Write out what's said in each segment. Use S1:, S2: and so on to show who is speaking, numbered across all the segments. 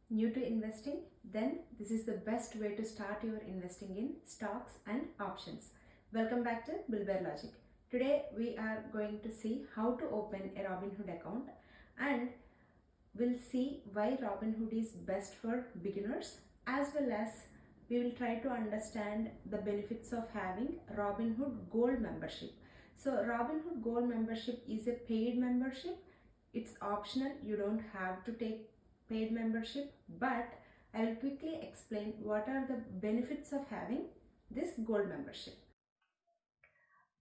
S1: New to investing? Then this is the best way to start your investing in stocks and options. Welcome back to Billbear Logic. Today we are going to see how to open a Robinhood account, and we'll see why Robinhood is best for beginners, as well as we will try to understand the benefits of having Robinhood Gold membership. So Robinhood Gold membership is a paid membership. It's optional, you don't have to take paid membership, but I will quickly explain what are the benefits of having this gold membership.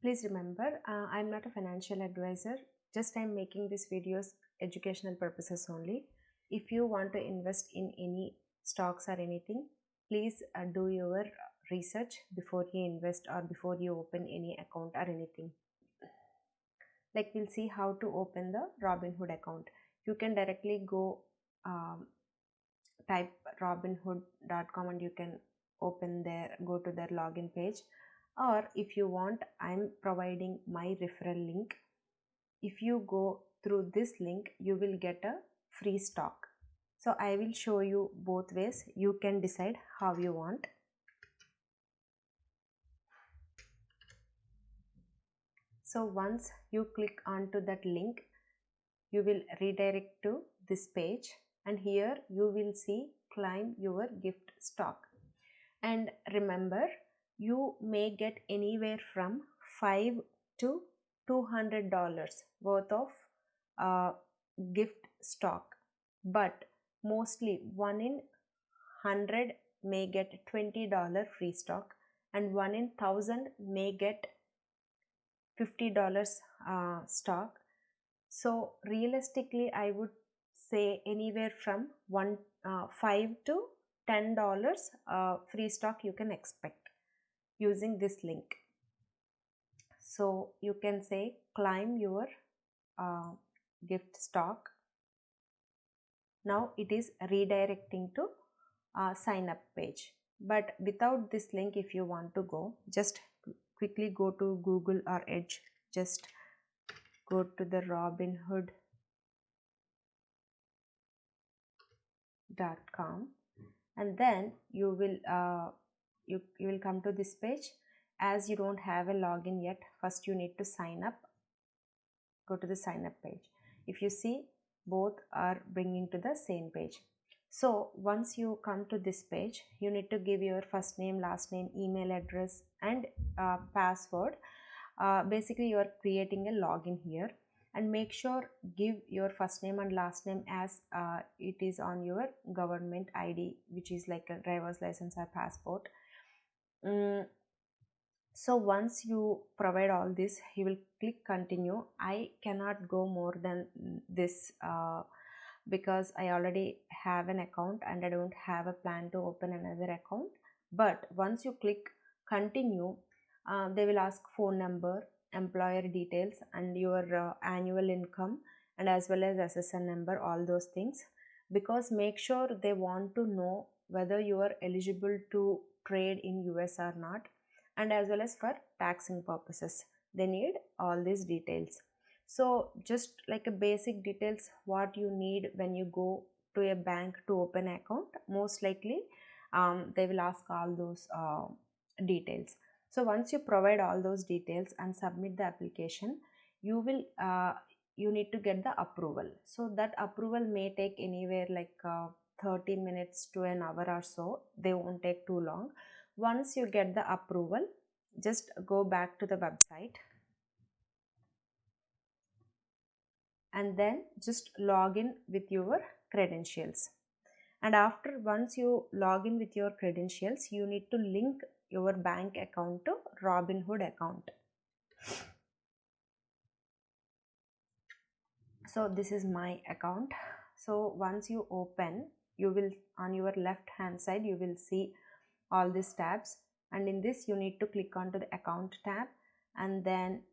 S1: Please remember, I'm not a financial advisor, just I'm making these videos educational purposes only. If you want to invest in any stocks or anything, please do your research before you invest or before you open any account or anything. Like, we'll see how to open the Robinhood account. You can directly go type robinhood.com and you can open there, go to their login page. Or if you want, I'm providing my referral link. If you go through this link, you will get a free stock. So I will show you both ways. You can decide how you want. So once you click onto that link, you will redirect to this page, and here you will see claim your gift stock. And remember, you may get anywhere from $5 to $200 worth of gift stock, but mostly 1 in 100 may get $20 free stock, and 1 in 1000 may get $50 stock. So realistically, I would say anywhere from $5 to $10 free stock you can expect using this link. So you can say claim your gift stock. Now it is redirecting to sign up page, but without this link, if you want to go, just quickly go to Google or Edge, just go to the robinhood.com, and then you will come to this page. As you don't have a login yet, first you need to sign up. Go to the sign up page. If you see, both are bringing to the same page. So once you come to this page, you need to give your first name, last name, email address, and password. Basically, you are creating a login here, and make sure give your first name and last name as it is on your government ID, which is like a driver's license or passport. So once you provide all this, you will click continue. I cannot go more than this because I already have an account and I don't have a plan to open another account. But once you click continue, they will ask phone number, employer details, and your annual income, and as well as SSN number, all those things, because make sure they want to know whether you are eligible to trade in US or not, and as well as for taxing purposes they need all these details. So just like a basic details what you need when you go to a bank to open an account, most likely they will ask all those details. So once you provide all those details and submit the application, you will you need to get the approval. So that approval may take anywhere like 30 minutes to an hour or so. They won't take too long. Once you get the approval, just go back to the website and then just log in with your credentials. And after once you log in with your credentials, you need to link your bank account to Robinhood account. So this is my account. So once you open, you will, on your left hand side, you will see all these tabs, and in this you need to click onto the account tab, and then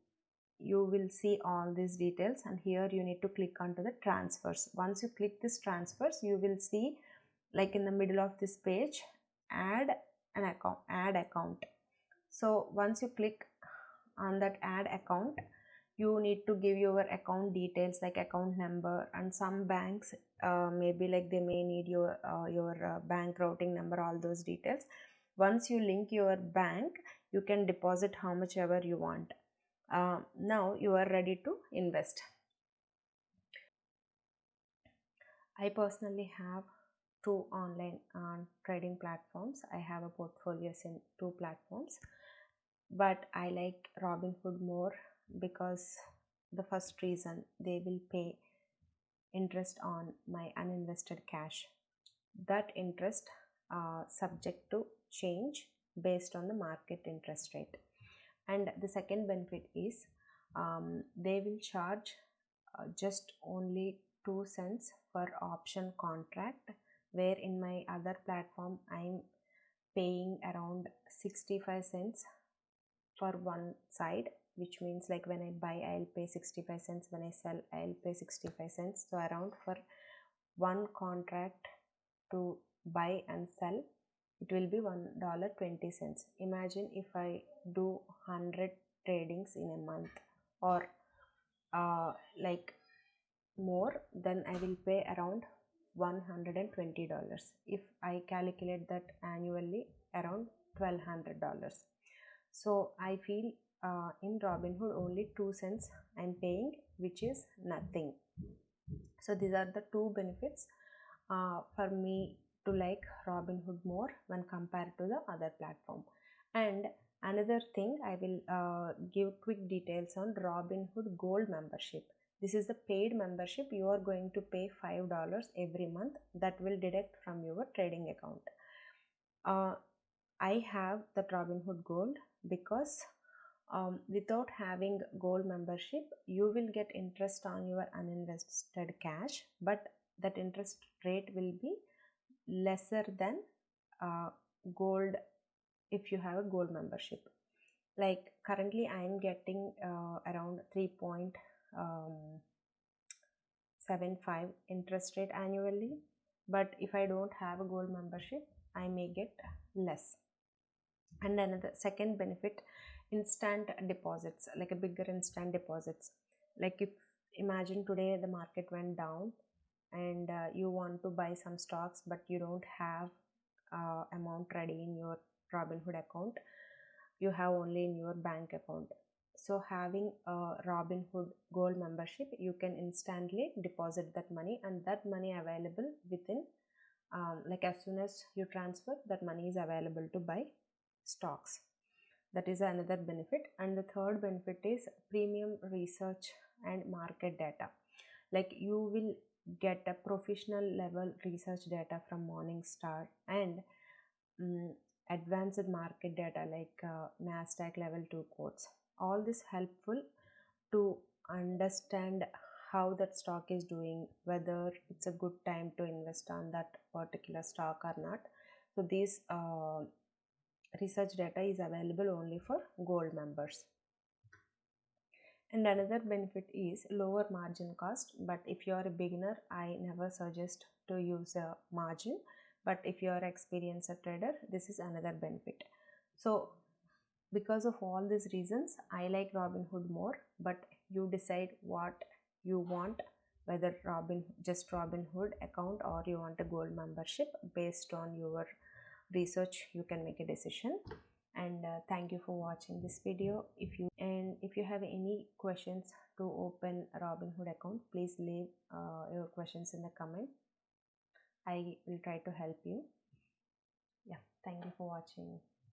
S1: you will see all these details, and here you need to click onto the transfers. Once you click this transfers, you will see like in the middle of this page, add account. So once you click on that add account, You need to give your account details like account number, and some banks maybe like they may need your bank routing number, all those details. Once you link your bank, you can deposit how much ever you want. Now you are ready to invest. I personally have two online trading platforms. I have a portfolios in two platforms, but I like Robinhood more because the first reason, they will pay interest on my uninvested cash. That interest subject to change based on the market interest rate. And the second benefit is they will charge just only 2 cents for option contract, where in my other platform I'm paying around 65 cents for one side, which means like when I buy I'll pay 65 cents, when I sell I'll pay 65 cents. So around for one contract to buy and sell, it will be $1.20. Imagine if I do 100 tradings in a month, or like more, then I will pay around $120. If I calculate that annually, around $1,200. So I feel in Robinhood only 2 cents I'm paying, which is nothing. So these are the two benefits for me to like Robinhood more when compared to the other platform. And another thing, I will give quick details on Robinhood Gold membership. This is the paid membership. You are going to pay $5 every month, that will deduct from your trading account. I have the Robinhood Gold because without having gold membership, you will get interest on your uninvested cash, but that interest rate will be lesser than gold if you have a gold membership. Like currently I am getting around 3.75 interest rate annually, but if I don't have a gold membership, I may get less. And another second benefit, instant deposits, like a bigger instant deposits. Like if imagine today the market went down and you want to buy some stocks, but you don't have amount ready in your Robinhood account, you have only in your bank account. So having a Robinhood Gold membership, you can instantly deposit that money, and that money available within like as soon as you transfer, that money is available to buy stocks. That is another benefit. And the third benefit is premium research and market data. Like you will get a professional level research data from Morningstar, and advanced market data like Nasdaq level 2 quotes. All this helpful to understand how that stock is doing, whether it's a good time to invest on that particular stock or not. So these research data is available only for gold members. And another benefit is lower margin cost, but if you are a beginner, I never suggest to use a margin, but if you are an experienced trader, this is another benefit. So because of all these reasons, I like Robinhood more, but you decide what you want, whether just Robinhood account or you want a gold membership. Based on your research, you can make a decision. And thank you for watching this video. If you have any questions to open a Robinhood account, please leave your questions in the comment. I will try to help you. Yeah, thank you for watching.